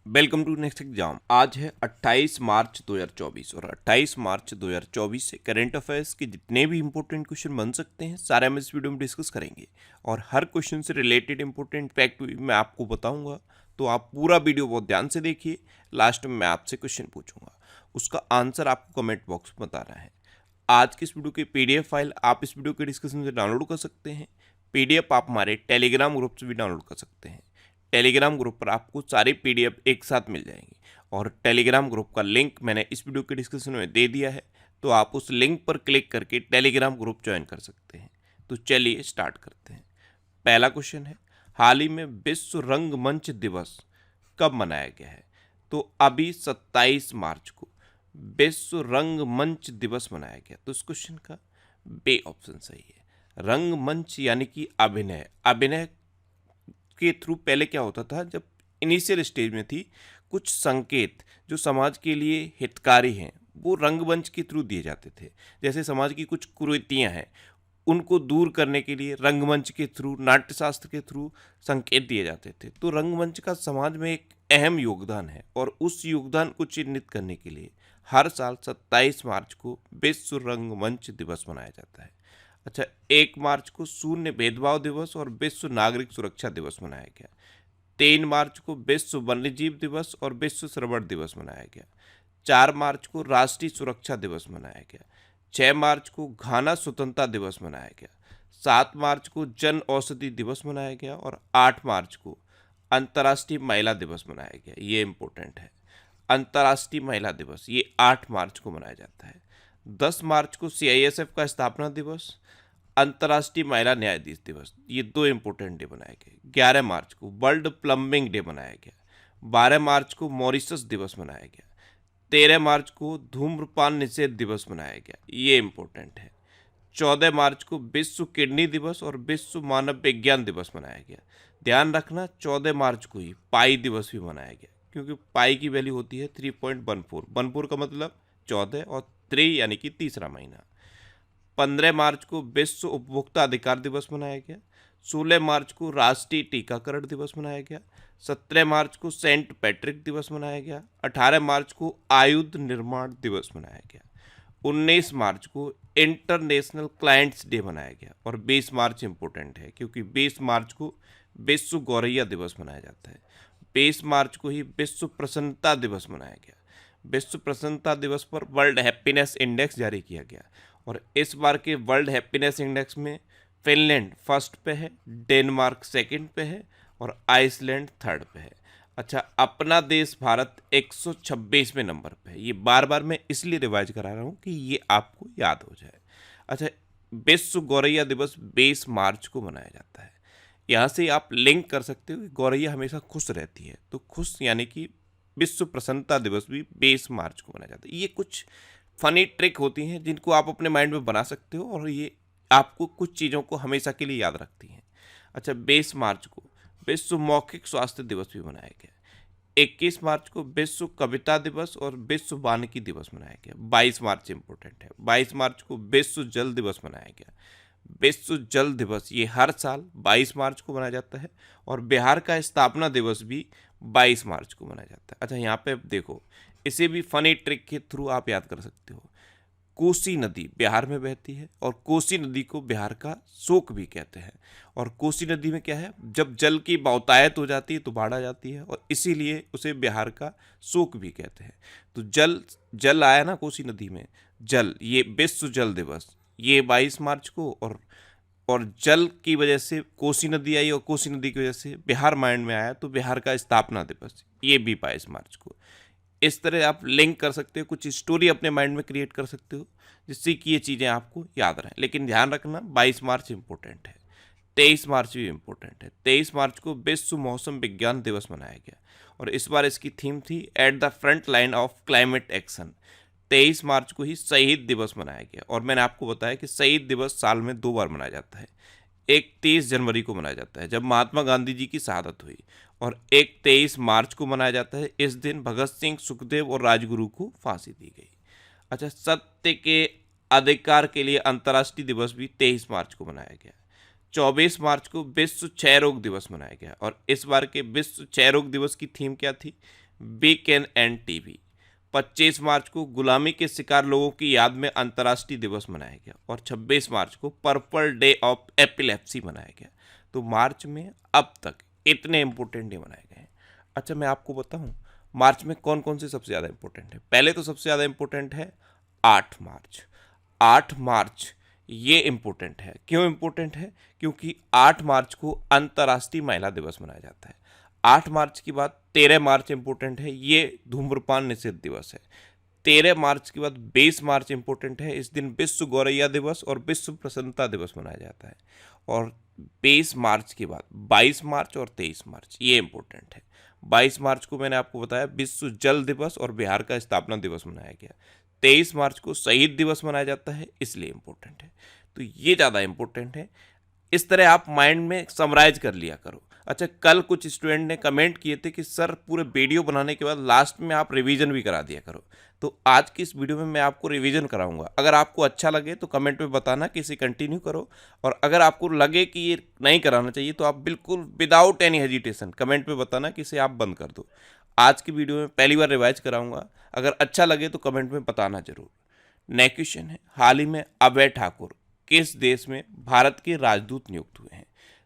Welcome to next exam. आज है 28 मार्च 2024 और 28 मार्च 2024 से करंट अफेयर्स के जितने भी इंपॉर्टेंट क्वेश्चन बन सकते हैं सारे हम इस वीडियो में डिस्कस करेंगे और हर क्वेश्चन से रिलेटेड इंपॉर्टेंट फैक्ट भी मैं आपको बताऊंगा। तो आप पूरा वीडियो बहुत ध्यान से देखिए। लास्ट में मैं आपसे क्वेश्चन पूछूंगा, उसका आंसर आपको कमेंट बॉक्स में बताना है। आज की इस वीडियो की पीडीएफ फाइल आप इस वीडियो के डिस्कशन से डाउनलोड कर सकते हैं। पीडीएफ आप हमारे टेलीग्राम ग्रुप से भी डाउनलोड कर सकते हैं। टेलीग्राम ग्रुप पर आपको सारी पीडीएफ एक साथ मिल जाएंगी और टेलीग्राम ग्रुप का लिंक मैंने इस वीडियो के डिस्क्रिप्शन में दे दिया है, तो आप उस लिंक पर क्लिक करके टेलीग्राम ग्रुप ज्वाइन कर सकते हैं। तो चलिए स्टार्ट करते हैं। पहला क्वेश्चन है, हाल ही में विश्व रंगमंच दिवस कब मनाया गया है? तो अभी 27 मार्च को विश्व रंगमंच दिवस मनाया गया। तो इस क्वेश्चन का बे ऑप्शन सही है। रंगमंच यानी कि अभिनय। अभिनय के थ्रू पहले क्या होता था, जब इनिशियल स्टेज में थी, कुछ संकेत जो समाज के लिए हितकारी हैं वो रंगमंच के थ्रू दिए जाते थे। जैसे समाज की कुछ कुरीतियां हैं उनको दूर करने के लिए रंगमंच के थ्रू, नाट्यशास्त्र के थ्रू संकेत दिए जाते थे। तो रंगमंच का समाज में एक अहम योगदान है और उस योगदान को चिन्हित करने के लिए हर साल 27 मार्च को विश्व रंगमंच दिवस मनाया जाता है। अच्छा, 1 मार्च को शून्य भेदभाव दिवस और विश्व नागरिक सुरक्षा दिवस मनाया गया। 3 मार्च को विश्व वन्यजीव दिवस और विश्व श्रवण दिवस मनाया गया। 4 मार्च को राष्ट्रीय सुरक्षा दिवस मनाया गया। 6 मार्च को घाना स्वतंत्रता दिवस मनाया गया। 7 मार्च को जन औषधि दिवस मनाया गया और 8 मार्च को अंतर्राष्ट्रीय महिला दिवस मनाया गया। ये इंपॉर्टेंट है, अंतर्राष्ट्रीय महिला दिवस ये 8 मार्च को मनाया जाता है। 10 मार्च को सीआईएसएफ का स्थापना दिवस, अंतर्राष्ट्रीय महिला न्यायाधीश दिवस, ये 2 इंपॉर्टेंट डे बनाए गए। 11 मार्च को वर्ल्ड प्लम्बिंग डे मनाया गया। 12 मार्च को मॉरिशस दिवस मनाया गया। 13 मार्च को धूम्रपान निषेध दिवस मनाया गया, ये इंपॉर्टेंट है। 14 मार्च को विश्व किडनी दिवस और विश्व मानव विज्ञान दिवस मनाया गया। ध्यान रखना 14 मार्च को ही पाई दिवस भी मनाया गया, क्योंकि पाई की वैल्यू होती है 3.14। 14 का मतलब 14 और 3 यानी कि तीसरा महीना। 15 मार्च को विश्व उपभोक्ता अधिकार दिवस मनाया गया। 16 मार्च को राष्ट्रीय टीकाकरण दिवस मनाया गया। 17 मार्च को सेंट पैट्रिक दिवस मनाया गया। 18 मार्च को आयुध निर्माण दिवस मनाया गया। 19 मार्च को इंटरनेशनल क्लाइंट्स डे मनाया गया और 20 मार्च इंपॉर्टेंट है, क्योंकि 20 मार्च को विश्व गौरैया दिवस मनाया जाता है। 20 मार्च को ही विश्व प्रसन्नता दिवस मनाया गया। विश्व प्रसन्नता दिवस पर वर्ल्ड हैप्पीनेस इंडेक्स जारी किया गया और इस बार के वर्ल्ड हैप्पीनेस इंडेक्स में फिनलैंड फर्स्ट पे है, डेनमार्क सेकंड पे है और आइसलैंड थर्ड पे है। अच्छा, अपना देश भारत 126वें नंबर पे है। ये बार बार मैं इसलिए रिवाइज करा रहा हूँ कि ये आपको याद हो जाए। अच्छा, विश्व गौरैया दिवस 20 मार्च को मनाया जाता है। यहाँ से आप लिंक कर सकते हो कि गौरैया हमेशा खुश रहती है, तो खुश यानी कि विश्व प्रसन्नता दिवस भी 20 मार्च को मनाया जाता है। ये कुछ फनी ट्रिक होती हैं जिनको आप अपने माइंड में बना सकते हो और ये आपको कुछ चीज़ों को हमेशा के लिए याद रखती हैं। अच्छा, 20 मार्च को विश्व मौखिक स्वास्थ्य दिवस भी मनाया गया। 21 मार्च को विश्व कविता दिवस और विश्व वानिकी दिवस मनाया गया। 22 मार्च इंपॉर्टेंट है। 22 मार्च को विश्व जल दिवस मनाया गया। विश्व जल दिवस ये हर साल 22 मार्च को मनाया जाता है और बिहार का स्थापना दिवस भी 22 मार्च को मनाया जाता है। अच्छा, यहाँ पे देखो, इसे भी फनी ट्रिक के थ्रू आप याद कर सकते हो। कोसी नदी बिहार में बहती है और कोसी नदी को बिहार का शोक भी कहते हैं। और कोसी नदी में क्या है, जब जल की बहुतायत हो जाती है तो बाढ़ आ जाती है और इसीलिए उसे बिहार का शोक भी कहते हैं। तो जल जल आया ना कोसी नदी में, जल, ये विश्व जल दिवस ये 22 मार्च को और जल की वजह से कोसी नदी आई और कोसी नदी की वजह से बिहार माइंड में आया, तो बिहार का स्थापना दिवस ये भी 22 मार्च को। इस तरह आप लिंक कर सकते हो, कुछ स्टोरी अपने माइंड में क्रिएट कर सकते हो जिससे कि ये चीज़ें आपको याद रहें। लेकिन ध्यान रखना 22 मार्च इंपॉर्टेंट है। 23 मार्च भी इंपॉर्टेंट है। 23 मार्च को विश्व मौसम विज्ञान दिवस मनाया गया और इस बार इसकी थीम थी at the front line of climate action. 23 मार्च को ही शहीद दिवस मनाया गया और मैंने आपको बताया कि शहीद दिवस साल में 2 बार मनाया जाता है। एक 23 जनवरी को मनाया जाता है जब महात्मा गांधी जी की शहादत हुई, और एक 23 मार्च को मनाया जाता है। इस दिन भगत सिंह, सुखदेव और राजगुरु को फांसी दी गई। अच्छा, सत्य के अधिकार के लिए अंतर्राष्ट्रीय दिवस भी 23 मार्च को मनाया गया। 24 मार्च को विश्व क्षय रोग दिवस मनाया गया और इस बार के विश्व क्षय रोग दिवस की थीम क्या थी? Weekend and TV. 25 मार्च को गुलामी के शिकार लोगों की याद में अंतर्राष्ट्रीय दिवस मनाया गया और 26 मार्च को पर्पल डे ऑफ एपिलेप्सी मनाया गया। तो मार्च में अब तक इतने इंपॉर्टेंट डे मनाए गए हैं। अच्छा, मैं आपको बताऊं मार्च में कौन कौन से सबसे ज़्यादा इंपॉर्टेंट है। पहले तो सबसे ज़्यादा इंपॉर्टेंट है 8 मार्च। 8 मार्च ये इम्पोर्टेंट है। क्यों इम्पोर्टेंट है? क्योंकि 8 मार्च को अंतर्राष्ट्रीय महिला दिवस मनाया जाता है। 8 मार्च के बाद 13 मार्च इम्पोर्टेंट है, ये धूम्रपान निषेध दिवस है। 13 मार्च के बाद 20 मार्च इम्पोर्टेंट है, इस दिन विश्व गौरैया दिवस और विश्व प्रसन्नता दिवस मनाया जाता है। और 20 मार्च के बाद 22 मार्च और 23 मार्च ये इम्पोर्टेंट है। 22 मार्च को मैंने आपको बताया विश्व जल दिवस और बिहार का स्थापना दिवस मनाया गया। 23 मार्च को शहीद दिवस मनाया जाता है, इसलिए इम्पोर्टेंट है। तो ये ज़्यादा इम्पोर्टेंट है। इस तरह आप माइंड में समराइज कर लिया करो। अच्छा, कल कुछ स्टूडेंट ने कमेंट किए थे कि सर पूरे वीडियो बनाने के बाद लास्ट में आप रिवीजन भी करा दिया करो। तो आज की इस वीडियो में मैं आपको रिवीजन कराऊंगा। अगर आपको अच्छा लगे तो कमेंट में बताना कि इसे कंटिन्यू करो, और अगर आपको लगे कि ये नहीं कराना चाहिए तो आप बिल्कुल विदाउट एनी हेजिटेशन कमेंट में बताना कि इसे आप बंद कर दो। आज की वीडियो में पहली बार रिवाइज कराऊंगा, अगर अच्छा लगे तो कमेंट में बताना जरूर। नेक्स्ट क्वेश्चन है, हाल ही में अभय ठाकुर किस देश में भारत के राजदूत नियुक्त हुए हैं?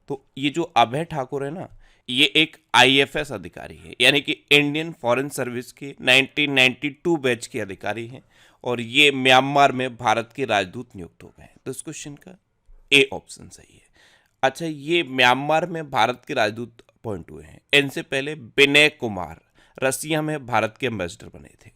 तो ये जो अभय ठाकुर है ना, ये एक आईएफएस अधिकारी है, यानी कि इंडियन फॉरेन सर्विस के 1992 बैच के अधिकारी हैं, और ये म्यांमार में भारत के राजदूत नियुक्त हो गए हैं। तो इस क्वेश्चन का ए ऑप्शन सही है। अच्छा, ये म्यांमार में भारत के राजदूत अपॉइंट हुए हैं। इनसे पहले विनय कुमार रसिया में भारत के एम्बेसडर बने थे।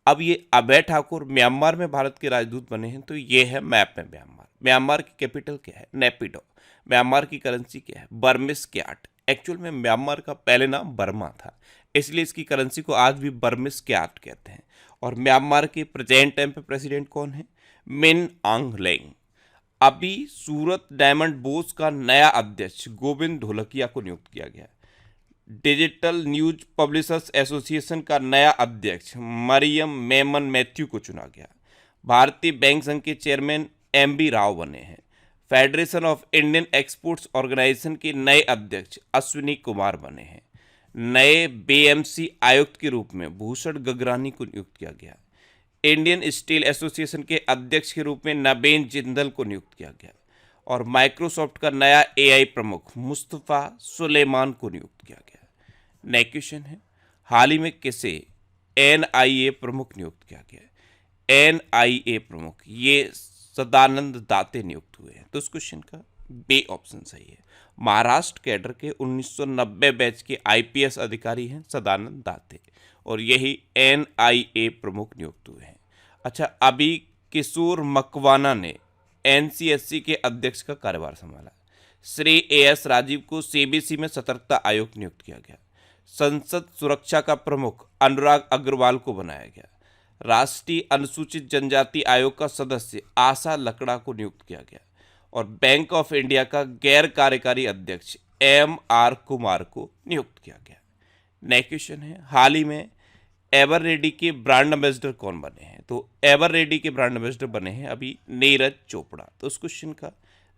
अब ये अभय ठाकुर म्यांमार में भारत के राजदूत बने हैं। तो ये है मैप में म्यांमार। म्यांमार की कैपिटल क्या है? नेपिडो। म्यांमार की करेंसी क्या है? Burmese CAT. एक्चुअल में म्यांमार का पहले नाम बर्मा था, इसलिए इसकी करेंसी को आज भी बर्मिस क्याट कहते हैं। और म्यांमार के प्रेजेंट टाइम पे प्रेसिडेंट कौन है? मिन आंग लेंग। अभी सूरत डायमंड बोर्स का नया अध्यक्ष गोविंद ढोलकिया को नियुक्त किया गया। डिजिटल न्यूज पब्लिशर्स एसोसिएशन का नया अध्यक्ष मरियम मेमन मैथ्यू को चुना गया। भारतीय बैंक संघ के चेयरमैन एम बी राव बने हैं। Federation of Indian exports organisation के नए अध्यक्ष अश्विनी कुमार बने हैं। नए बीएमसी आयुक्त के रूप में भूषण गगरानी को नियुक्त किया गया। इंडियन स्टील एसोसिएशन के अध्यक्ष के रूप में नबेन जिंदल को नियुक्त किया गया। और माइक्रोसॉफ्ट का नया एआई प्रमुख मुस्तफा सुलेमान को नियुक्त किया गया। नेक्स्ट क्वेश्चन है, हाल ही में किसे एनआईए प्रमुख नियुक्त किया गया? एनआईए प्रमुख ये सदानंद दाते नियुक्त हुए हैं। तो इस क्वेश्चन का बी ऑप्शन सही है। महाराष्ट्र कैडर के 1990 बैच के आईपीएस अधिकारी हैं सदानंद दाते, और यही एनआईए प्रमुख नियुक्त हुए हैं। अच्छा, अभी किशोर मकवाना ने एनसीएससी के अध्यक्ष का कार्यभार संभाला। श्री एएस राजीव को सीबीसी में सतर्कता आयोग नियुक्त किया गया। संसद सुरक्षा का प्रमुख अनुराग अग्रवाल को बनाया गया। राष्ट्रीय अनुसूचित जनजाति आयोग का सदस्य आशा लकड़ा को नियुक्त किया गया। और बैंक ऑफ इंडिया का गैर कार्यकारी अध्यक्ष एम.आर. कुमार को नियुक्त किया गया। नेक्स्ट क्वेश्चन है, हाल ही में एवर रेडी के ब्रांड एम्बेसडर कौन बने हैं? तो एवर रेडी के ब्रांड एम्बेसडर बने हैं अभी नीरज चोपड़ा। तो उस क्वेश्चन का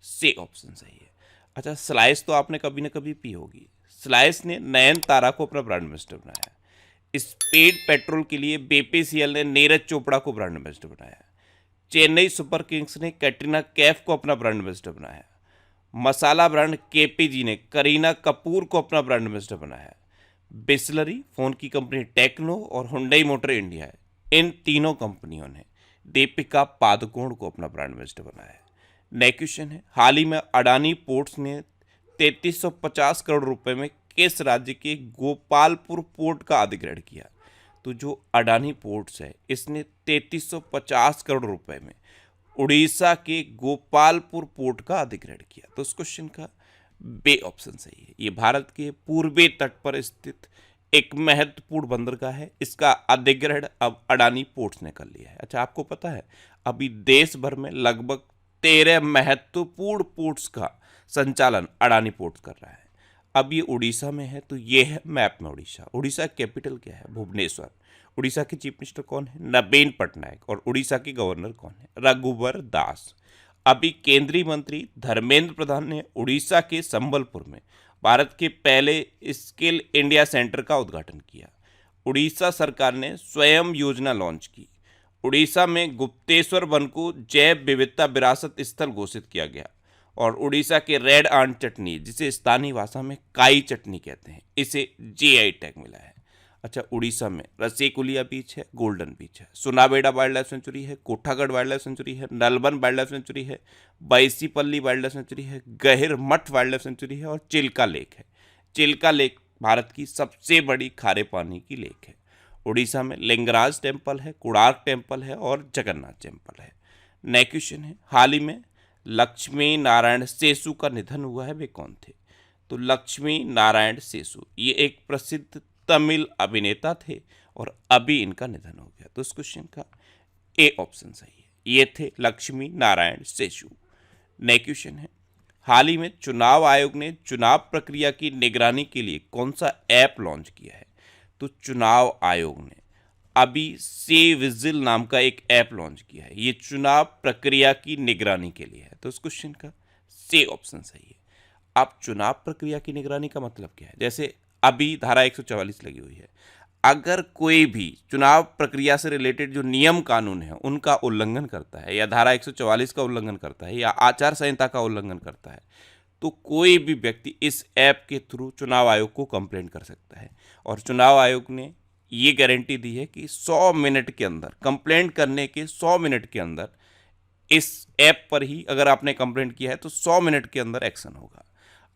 सी ऑप्शन सही है। अच्छा, स्लाइस तो आपने कभी ना कभी पी होगी। स्लाइस ने नयन तारा को अपना ब्रांड एम्बेसडर बनाया। स्पीड पेट्रोल के लिए बीपीसीएल ने नीरज चोपड़ा को ब्रांड एम्बेसडर बनाया। चेन्नई सुपर किंग्स ने कैटरीना कैफ को अपना ब्रांड एम्बेसडर बनाया। मसाला ब्रांड केपीजी ने करीना कपूर को अपना ब्रांड एम्बेसडर बनाया। बिस्लरी फोन की कंपनी टेक्नो और हुंडई मोटर इंडिया है, इन तीनों कंपनियों ने दीपिका पादुकोण को अपना ब्रांड एम्बेसडर बनाया। नेक्स्ट क्वेश्चन है, हाल ही में अडानी पोर्ट्स ने 3350 करोड़ रुपए में किस राज्य के गोपालपुर पोर्ट का अधिग्रहण किया? तो जो अडानी पोर्ट्स है इसने 3350 करोड़ रुपए में उड़ीसा के गोपालपुर पोर्ट का अधिग्रहण किया। तो इस क्वेश्चन का बे ऑप्शन सही है। ये भारत के पूर्वी तट पर स्थित एक महत्वपूर्ण बंदरगाह है, इसका अधिग्रहण अब अडानी पोर्ट्स ने कर लिया है। अच्छा, आपको पता है अभी देश भर में लगभग 13 महत्वपूर्ण पोर्ट्स का संचालन अडानी पोर्ट्स कर रहा है। अब ये उड़ीसा में है, तो ये है मैप में उड़ीसा। उड़ीसा की कैपिटल क्या है? भुवनेश्वर। उड़ीसा के चीफ मिनिस्टर कौन है? नवीन पटनायक। और उड़ीसा के गवर्नर कौन है? रघुवर दास। अभी केंद्रीय मंत्री धर्मेंद्र प्रधान ने उड़ीसा के संबलपुर में भारत के पहले स्किल इंडिया सेंटर का उद्घाटन किया। उड़ीसा सरकार ने स्वयं योजना लॉन्च की। उड़ीसा में गुप्तेश्वर वन को जैव विविधता विरासत स्थल घोषित किया गया। और उड़ीसा के रेड आंट चटनी, जिसे स्थानीय भाषा में काई चटनी कहते हैं, इसे जीआई टैग मिला है। अच्छा, उड़ीसा में रसेकुलिया बीच है, गोल्डन बीच है, सुनाबेड़ा वाइल्ड लाइफ सेंचुरी है, कोठागढ़ वाइल्ड लाइफ सेंचुरी है, नलबन वाइल्ड लाइफ सेंचुरी है, बैसीपल्ली वाइल्ड लाइफ सेंचुरी है, गहिर मठ वाइल्ड लाइफ सेंचुरी है और चिल्का लेक है। चिल्का लेक भारत की सबसे बड़ी खारे पानी की लेक है। उड़ीसा में लिंगराज टेम्पल है, कोणार्क टेम्पल है और जगन्नाथ टेम्पल है। नेक्स्ट क्वेश्चन है, हाल ही में लक्ष्मी नारायण सेसु का निधन हुआ है, वे कौन थे? तो लक्ष्मी नारायण सेसु ये एक प्रसिद्ध तमिल अभिनेता थे और अभी इनका निधन हो गया। तो इस क्वेश्चन का ए ऑप्शन सही है, ये थे लक्ष्मी नारायण सेसु। नेक्स्ट क्वेश्चन है, हाल ही में चुनाव आयोग ने चुनाव प्रक्रिया की निगरानी के लिए कौन सा ऐप लॉन्च किया है? तो चुनाव आयोग ने अभी से विजिल नाम का एक ऐप लॉन्च किया है। ये चुनाव प्रक्रिया की निगरानी के लिए है। तो इस क्वेश्चन का सी ऑप्शन सही है। अब चुनाव प्रक्रिया की निगरानी का मतलब क्या है? जैसे अभी धारा 144 लगी हुई है, अगर कोई भी चुनाव प्रक्रिया से रिलेटेड जो नियम कानून है उनका उल्लंघन करता है, या धारा 144 का उल्लंघन करता है, या आचार संहिता का उल्लंघन करता है, तो कोई भी व्यक्ति इस ऐप के थ्रू चुनाव आयोग को कंप्लेंट कर सकता है। और चुनाव आयोग ने ये गारंटी दी है कि 100 मिनट के अंदर, कंप्लेंट करने के 100 मिनट के अंदर, इस ऐप पर ही अगर आपने कंप्लेंट किया है तो 100 मिनट के अंदर एक्शन होगा।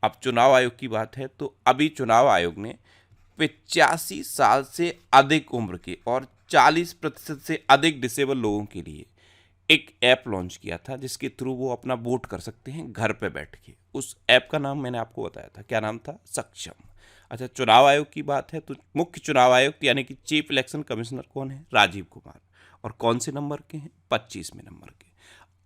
अब चुनाव आयोग की बात है तो अभी चुनाव आयोग ने 85 साल से अधिक उम्र के और 40% से अधिक डिसेबल लोगों के लिए एक ऐप लॉन्च किया था, जिसके थ्रू वो अपना वोट कर सकते हैं घर पे बैठ के। उस ऐप का नाम मैंने आपको बताया था, क्या नाम था? सक्षम। अच्छा, चुनाव आयोग की बात है तो मुख्य चुनाव आयुक्त यानी कि चीफ इलेक्शन कमिश्नर कौन है? राजीव कुमार। और कौन से नंबर के हैं? 25वें नंबर के।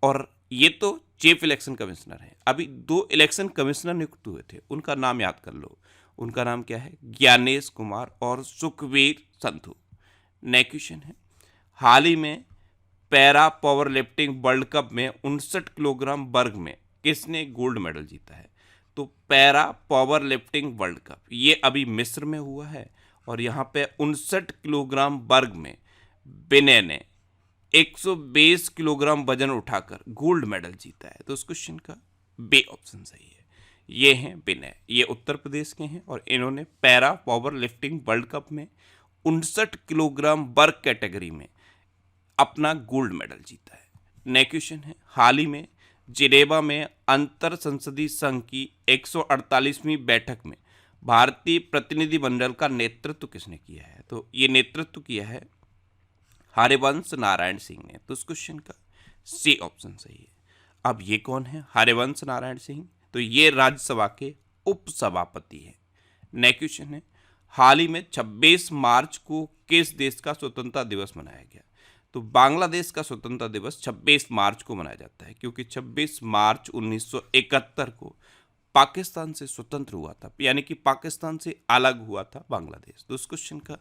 और ये तो चीफ इलेक्शन कमिश्नर है। अभी 2 इलेक्शन कमिश्नर नियुक्त हुए थे, उनका नाम याद कर लो। उनका नाम क्या है? ज्ञानेश कुमार और सुखवीर संधू। नेक्स्ट क्वेश्चन है, हाल ही में para power lifting world cup में 59 किलोग्राम वर्ग में किसने गोल्ड मेडल जीता है? तो para power lifting world cup ये अभी मिस्र में हुआ है और यहाँ पे 59 किलोग्राम वर्ग में विनय ने 120 किलोग्राम वजन उठाकर गोल्ड मेडल जीता है। तो उस क्वेश्चन का बी ऑप्शन सही है। ये हैं विनय, ये उत्तर प्रदेश के हैं और इन्होंने para power lifting world cup में 59 किलोग्राम वर्ग कैटेगरी में अपना गोल्ड मेडल जीता है। नेक्स्ट क्वेश्चन है, हाल ही में जिनेवा में अंतर संसदीय संघ की 148वीं बैठक में भारतीय प्रतिनिधिमंडल का नेतृत्व किसने किया है? तो ये नेतृत्व किया है हरिवंश नारायण सिंह ने। तो इस क्वेश्चन का सी ऑप्शन सही है। अब ये कौन है हरिवंश नारायण सिंह? तो ये राज्यसभा के उपसभापति हैं। नेक्स्ट क्वेश्चन है, हाल ही में 26 मार्च को किस देश का स्वतंत्रता दिवस मनाया गया? तो बांग्लादेश का स्वतंत्रता दिवस 26 मार्च को मनाया जाता है, क्योंकि 26 मार्च 1971 को पाकिस्तान से स्वतंत्र हुआ था, यानी कि पाकिस्तान से अलग हुआ था बांग्लादेश। तो इस क्वेश्चन का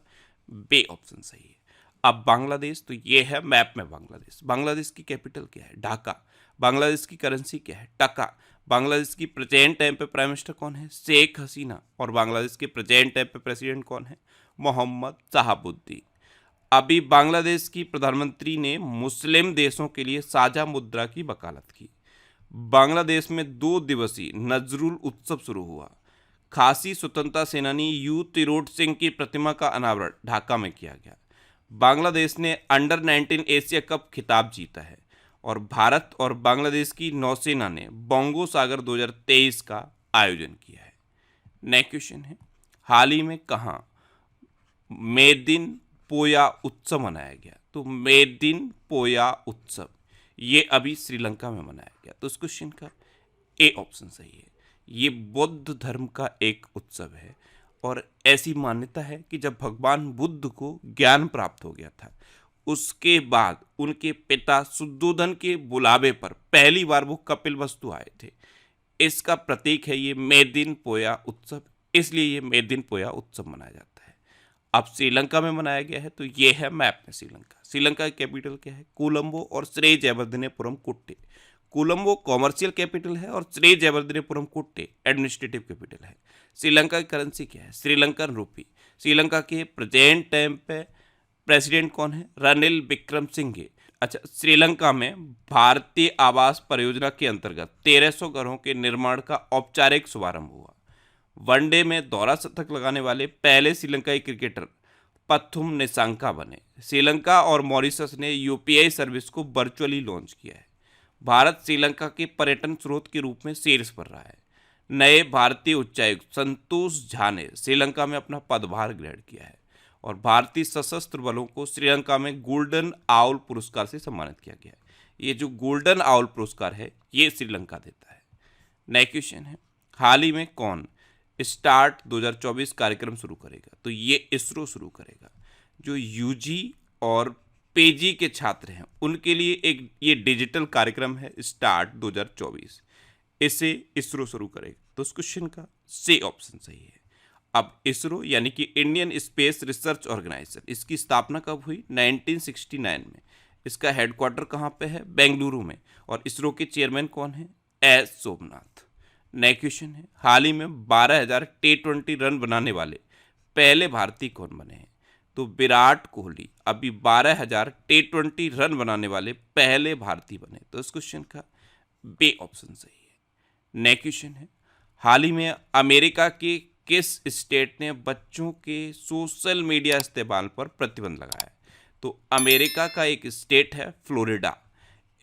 बी ऑप्शन सही है। अब बांग्लादेश, तो ये है मैप में बांग्लादेश। बांग्लादेश की कैपिटल क्या है? ढाका। बांग्लादेश की करेंसी क्या है? टका। बांग्लादेश की प्रेजेंट टाइम पे प्राइम मिनिस्टर कौन है? शेख हसीना। और बांग्लादेश के प्रेजेंट टाइम पे प्रेसिडेंट कौन है? मोहम्मद शहाबुद्दीन। अभी बांग्लादेश की प्रधानमंत्री ने मुस्लिम देशों के लिए साझा मुद्रा की वकालत की। बांग्लादेश में 2 दिवसीय नजरुल उत्सव शुरू हुआ। खासी स्वतंत्रता सेनानी यू तिरोड सिंह की प्रतिमा का अनावरण ढाका में किया गया। बांग्लादेश ने अंडर 19 एशिया कप खिताब जीता है और भारत और बांग्लादेश की नौसेना ने बोंगो सागर 2023 का आयोजन किया है। नेक्स्ट क्वेश्चन है, हाल ही में कहाँ मेदिन पोया उत्सव मनाया गया? तो मेदिन पोया उत्सव ये अभी श्रीलंका में मनाया गया। तो इस क्वेश्चन का ए ऑप्शन सही है। ये बौद्ध धर्म का एक उत्सव है और ऐसी मान्यता है कि जब भगवान बुद्ध को ज्ञान प्राप्त हो गया था, उसके बाद उनके पिता शुद्धोधन के बुलावे पर पहली बार वो कपिलवस्तु आए थे। इसका प्रतीक है ये मेदिन पोया उत्सव, इसलिए ये मेदिन पोया उत्सव मनाया जाता है। अब श्रीलंका में मनाया गया है, तो ये है मैप में श्रीलंका। श्रीलंका की कैपिटल क्या है? कोलंबो और श्री जयवर्धनेपुरम कुट्टे। कोलंबो कॉमर्शियल कैपिटल है और श्री जयवर्धनेपुरम कुट्टे एडमिनिस्ट्रेटिव कैपिटल है। श्रीलंका की करेंसी क्या है? श्रीलंकन रूपी। श्रीलंका के प्रेजेंट टाइम पे प्रेसिडेंट कौन है? रनिल विक्रमसिंघे। अच्छा, श्रीलंका में भारतीय आवास परियोजना के अंतर्गत 1300 घरों के निर्माण का औपचारिक शुभारंभ हुआ। वनडे में दोहरा शतक लगाने वाले पहले श्रीलंकाई क्रिकेटर पथुम निसांका बने। श्रीलंका और मॉरिशस ने यूपीआई सर्विस को वर्चुअली लॉन्च किया है। भारत श्रीलंका के पर्यटन स्रोत के रूप में शीर्ष पर रहा है। नए भारतीय उच्चायुक्त संतोष झा ने श्रीलंका में अपना पदभार ग्रहण किया है और भारतीय सशस्त्र बलों को श्रीलंका में गोल्डन आउल पुरस्कार से सम्मानित किया गया है। ये जो गोल्डन आउल पुरस्कार है ये श्रीलंका देता है। नेक्स्ट क्वेश्चन है, हाल ही में कौन स्टार्ट 2024 कार्यक्रम शुरू करेगा? तो ये इसरो शुरू करेगा। जो यूजी और पीजी के छात्र हैं उनके लिए एक ये डिजिटल कार्यक्रम है स्टार्ट 2024, इसे इसरो शुरू करेगा। तो उस क्वेश्चन का सी ऑप्शन सही है। अब इसरो यानी कि इंडियन स्पेस रिसर्च ऑर्गेनाइजेशन, इसकी स्थापना कब हुई? 1969 में। इसका हेडक्वार्टर कहाँ पे है? बेंगलुरु में। और इसरो के चेयरमैन कौन है? एस सोमनाथ। नेक्स्ट क्वेश्चन है, हाल ही में 12,000 T20 रन बनाने वाले पहले भारतीय कौन बने हैं? तो विराट कोहली अभी 12,000 T20 रन बनाने वाले पहले भारतीय बने। तो इस क्वेश्चन का बी ऑप्शन सही है। नेक्स्ट क्वेश्चन है, हाल ही में अमेरिका के किस स्टेट ने बच्चों के सोशल मीडिया इस्तेमाल पर प्रतिबंध लगाया है? तो अमेरिका का एक स्टेट है फ्लोरिडा।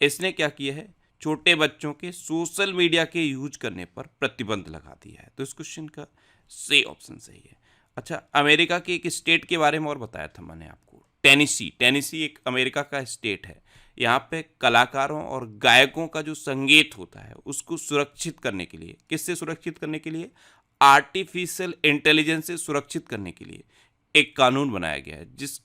इसने क्या किया है? छोटे बच्चों के सोशल मीडिया के यूज करने पर प्रतिबंध लगा दिया है। तो इस क्वेश्चन का सी ऑप्शन सही है। अच्छा, अमेरिका के एक स्टेट के बारे में और बताया था मैंने आपको, टेनेसी। टेनेसी एक अमेरिका का स्टेट है। यहाँ पे कलाकारों और गायकों का जो संगीत होता है उसको सुरक्षित करने के लिए, किससे सुरक्षित करने के लिए? आर्टिफिशियल इंटेलिजेंस से सुरक्षित करने के लिए एक कानून बनाया गया है। जिस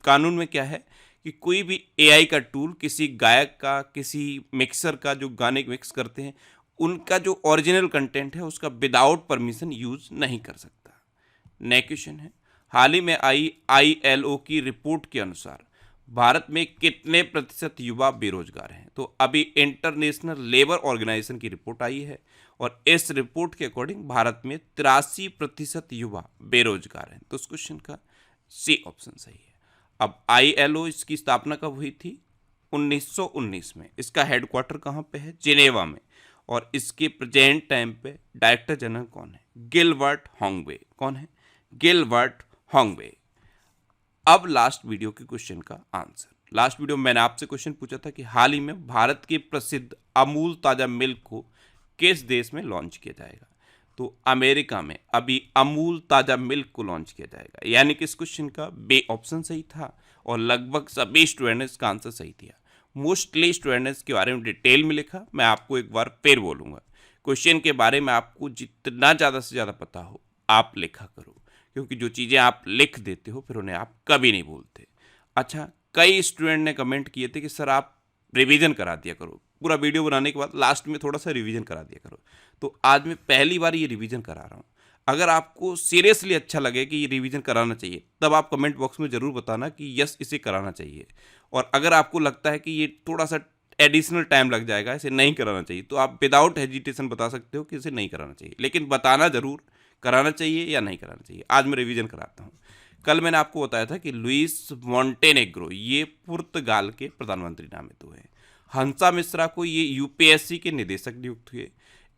कानून में क्या है कि कोई भी एआई का टूल किसी गायक का, किसी मिक्सर का जो गाने मिक्स करते हैं, उनका जो ओरिजिनल कंटेंट है उसका विदाउट परमिशन यूज नहीं कर सकता। नेक्स्ट क्वेश्चन है, हाल ही में आई ILO की रिपोर्ट के अनुसार भारत में कितने प्रतिशत युवा बेरोजगार हैं? तो अभी इंटरनेशनल लेबर ऑर्गेनाइजेशन की रिपोर्ट आई है और इस रिपोर्ट के अकॉर्डिंग भारत में 83% युवा बेरोजगार हैं। तो इस क्वेश्चन का सी ऑप्शन सही है। अब ILO इसकी स्थापना कब हुई थी? 1919 में। इसका हेडक्वार्टर कहाँ पे है? जिनेवा में। और इसके प्रेजेंट टाइम पे डायरेक्टर जनरल कौन है? गिलबर्ट होंगवे। कौन है? गिलबर्ट होंगवे। अब लास्ट वीडियो के क्वेश्चन का आंसर। लास्ट वीडियो में मैंने आपसे क्वेश्चन पूछा था कि हाल ही में भारत के प्रसिद्ध अमूल ताजा मिल्क को किस देश में लॉन्च किया जाएगा? तो अमेरिका में अभी अमूल ताजा मिल्क को लॉन्च किया जाएगा। यानी कि इस क्वेश्चन का बी ऑप्शन सही था और लगभग सभी स्टूडेंट ने इसका आंसर सही दिया। मोस्टली स्टूडेंट ने इसके बारे में डिटेल में लिखा। मैं आपको एक बार फिर बोलूँगा, क्वेश्चन के बारे में आपको जितना ज़्यादा से ज़्यादा पता हो आप लिखा करो, क्योंकि जो चीज़ें आप लिख देते हो फिर उन्हें आप कभी नहीं भूलते। अच्छा, कई स्टूडेंट ने कमेंट किए थे कि सर आप रिवीजन करा दिया करो, पूरा वीडियो बनाने के बाद लास्ट में थोड़ा सा रिवीजन करा दिया करो। तो आज मैं पहली बार ये रिवीजन करा रहा हूँ। अगर आपको सीरियसली अच्छा लगे कि ये रिवीजन कराना चाहिए तब आप कमेंट बॉक्स में ज़रूर बताना कि यस इसे कराना चाहिए। और अगर आपको लगता है कि ये थोड़ा सा एडिशनल टाइम लग जाएगा, इसे नहीं कराना चाहिए, तो आप विदाउट हेजिटेशन बता सकते हो कि इसे नहीं कराना चाहिए। लेकिन बताना ज़रूर कराना चाहिए या नहीं कराना चाहिए। आज मैं रिवीजन कराता हूँ। कल मैंने आपको बताया था कि लुइस मॉन्टेनेग्रो ये पुर्तगाल के प्रधानमंत्री नामित हुए हैं। हंसा मिश्रा को ये यूपीएससी के निदेशक नियुक्त हुए।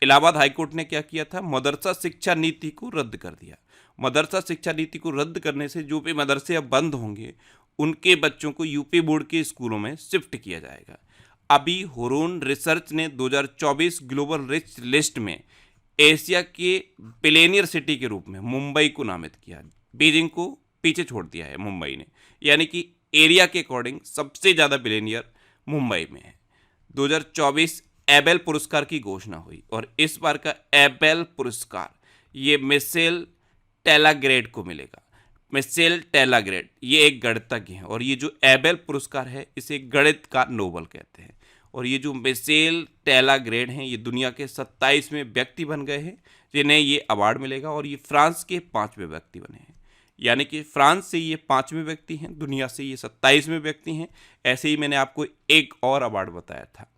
इलाहाबाद हाईकोर्ट ने क्या किया था? मदरसा शिक्षा नीति को रद्द कर दिया। मदरसा शिक्षा नीति को रद्द करने से जो भी मदरसे अब बंद होंगे उनके बच्चों को यूपी बोर्ड के स्कूलों में शिफ्ट किया जाएगा। अभी हुरून रिसर्च ने 2024 ग्लोबल रिच लिस्ट में एशिया के बिलियनियर सिटी के रूप में मुंबई को नामित किया। बीजिंग को पीछे छोड़ दिया है मुंबई ने, यानी कि एरिया के अकॉर्डिंग सबसे ज़्यादा बिलियनियर मुंबई में है। 2024 एबेल पुरस्कार की घोषणा हुई और इस बार का एबेल पुरस्कार ये मिशेल टेलाग्रेड को मिलेगा। मिशेल टेलाग्रेड ये एक गणितज्ञ हैं और ये जो एबेल पुरस्कार है इसे गणित का नोबल कहते हैं। और ये जो मिशेल टेलाग्रेड हैं ये दुनिया के 27वें व्यक्ति बन गए हैं जिन्हें ये अवार्ड मिलेगा और ये फ्रांस के 5वें व्यक्ति बने हैं। यानी कि फ्रांस से ये 5वें व्यक्ति हैं, दुनिया से ये 27वें व्यक्ति हैं। ऐसे ही मैंने आपको एक और अवार्ड बताया था,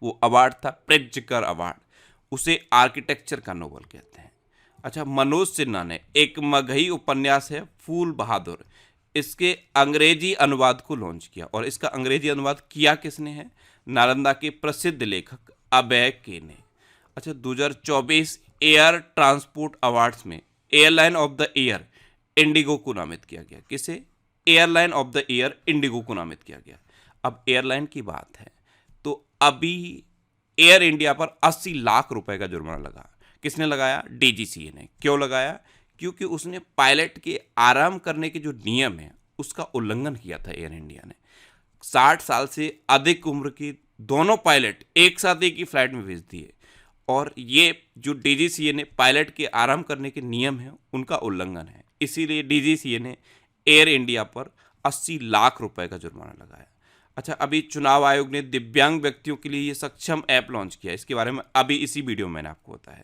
वो अवार्ड था प्रिट्जकर अवार्ड, उसे आर्किटेक्चर का नोबल कहते हैं। अच्छा, मनोज सिन्हा ने एक मगही उपन्यास है फूल बहादुर, इसके अंग्रेजी अनुवाद को लॉन्च किया और इसका अंग्रेजी अनुवाद किया किसने है? नालंदा के प्रसिद्ध लेखक अभय के ने। अच्छा, 2024 एयर ट्रांसपोर्ट अवार्ड्स में airline of the year Indigo को नामित किया गया। किसे? Airline of the year Indigo को नामित किया गया। अब एयरलाइन की बात है तो अभी एयर इंडिया पर 80 लाख रुपए का जुर्माना लगा। किसने लगाया? डीजीसीए ने। क्यों लगाया? क्योंकि उसने पायलट के आराम करने के जो नियम है उसका उल्लंघन किया था एयर इंडिया ने। 60 साल से अधिक उम्र के दोनों पायलट एक साथ एक ही फ्लाइट में भेज दिए और ये जो डीजीसीए ने पायलट के आराम करने के नियम है उनका उल्लंघन है। इसीलिए डीजीसीए ने एयर इंडिया पर 80 लाख रुपए का जुर्माना लगाया। अच्छा, अभी चुनाव आयोग ने दिव्यांग व्यक्तियों के लिए ये सक्षम ऐप लॉन्च किया। इसके बारे में अभी इसी वीडियो में मैंने आपको बताया।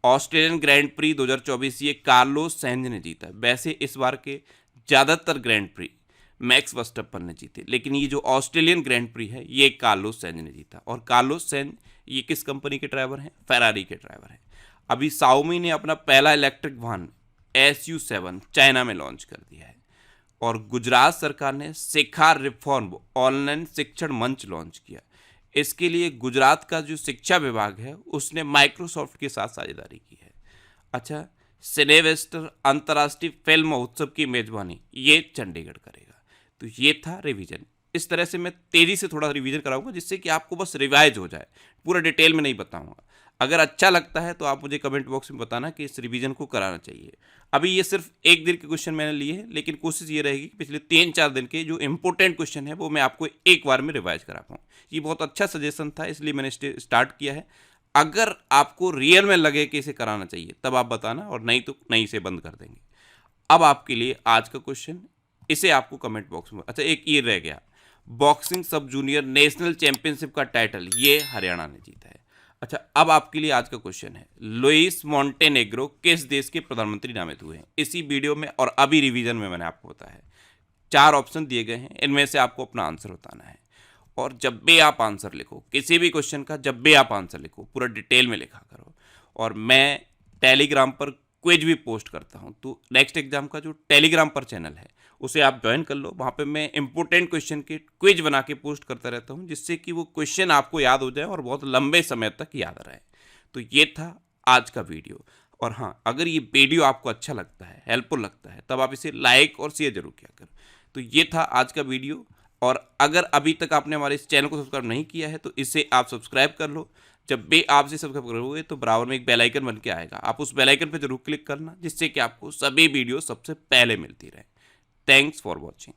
ऑस्ट्रेलियन ग्रैंड प्री 2024 ये कार्लोस सैंज ने जीता। वैसे इस बार के ज़्यादातर ग्रैंड प्री मैक्स वर्स्टैपन ने जीते, लेकिन ये जो ऑस्ट्रेलियन ग्रैंड प्री है ये कार्लोस सैंज ने जीता। और कार्लोस सैंज ये किस कंपनी के ड्राइवर हैं? फेरारी के ड्राइवर हैं। अभी शाओमी ने अपना पहला इलेक्ट्रिक वाहन SU7 चाइना में लॉन्च कर दिया है। और गुजरात सरकार ने शिक्षा रिफॉर्म ऑनलाइन शिक्षण मंच लॉन्च किया। इसके लिए गुजरात का जो शिक्षा विभाग है उसने माइक्रोसॉफ्ट के साथ साझेदारी की है। अच्छा, सिनेवेस्टर अंतर्राष्ट्रीय फिल्म महोत्सव की मेजबानी ये चंडीगढ़ करेगा। तो ये था रिवीजन। इस तरह से मैं तेजी से थोड़ा रिवीजन कराऊंगा जिससे कि आपको बस रिवाइज हो जाए, पूरा डिटेल में नहीं बताऊंगा। अगर अच्छा लगता है तो आप मुझे कमेंट बॉक्स में बताना कि इस रिवीजन को कराना चाहिए। अभी ये सिर्फ एक दिन के क्वेश्चन मैंने लिए हैं, लेकिन कोशिश ये रहेगी कि पिछले 3-4 दिन के जो इंपॉर्टेंट क्वेश्चन है वो मैं आपको एक बार में रिवाइज करा पाऊँ। ये बहुत अच्छा सजेशन था, इसलिए मैंने स्टार्ट किया है। अगर आपको रियल में लगे कि इसे कराना चाहिए तब आप बताना, और नहीं तो नहीं से बंद कर देंगे। अब आपके लिए आज का क्वेश्चन, इसे आपको कमेंट बॉक्स में। अच्छा, एक ये रह गया, बॉक्सिंग सब जूनियर नेशनल चैंपियनशिप का टाइटल ये हरियाणा ने जीता है। अच्छा, अब आपके लिए आज का क्वेश्चन है, लुइस मॉन्टेनेग्रो किस देश के प्रधानमंत्री नामित हुए हैं? इसी वीडियो में और अभी रिवीजन में मैंने आपको बताया है। 4 ऑप्शन दिए गए हैं, इनमें से आपको अपना आंसर बताना है। और जब भी आप आंसर लिखो किसी भी क्वेश्चन का, जब भी आप आंसर लिखो पूरा डिटेल में लिखा करो। और मैं टेलीग्राम पर क्विज भी पोस्ट करता हूं, तो नेक्स्ट एग्जाम का जो टेलीग्राम पर चैनल है उसे आप ज्वाइन कर लो। वहां पे मैं इंपॉर्टेंट क्वेश्चन के क्विज बना के पोस्ट करता रहता हूं, जिससे कि वो क्वेश्चन आपको याद हो जाए और बहुत लंबे समय तक याद रहे। तो ये था आज का वीडियो। और हाँ, अगर ये वीडियो आपको अच्छा लगता है, हेल्पफुल लगता है, तब आप इसे लाइक और शेयर जरूर किया करो। तो ये था आज का वीडियो। और अगर अभी तक आपने हमारे इस चैनल को सब्सक्राइब नहीं किया है तो इसे आप सब्सक्राइब कर लो। जब भी आप इसे सब्सक्राइब करोगे तो बराबर में एक बेल आइकन बन के आएगा, आप उस बेल आइकन पर जरूर क्लिक करना, जिससे कि आपको सभी वीडियो सबसे पहले मिलती रहे। Thanks for watching.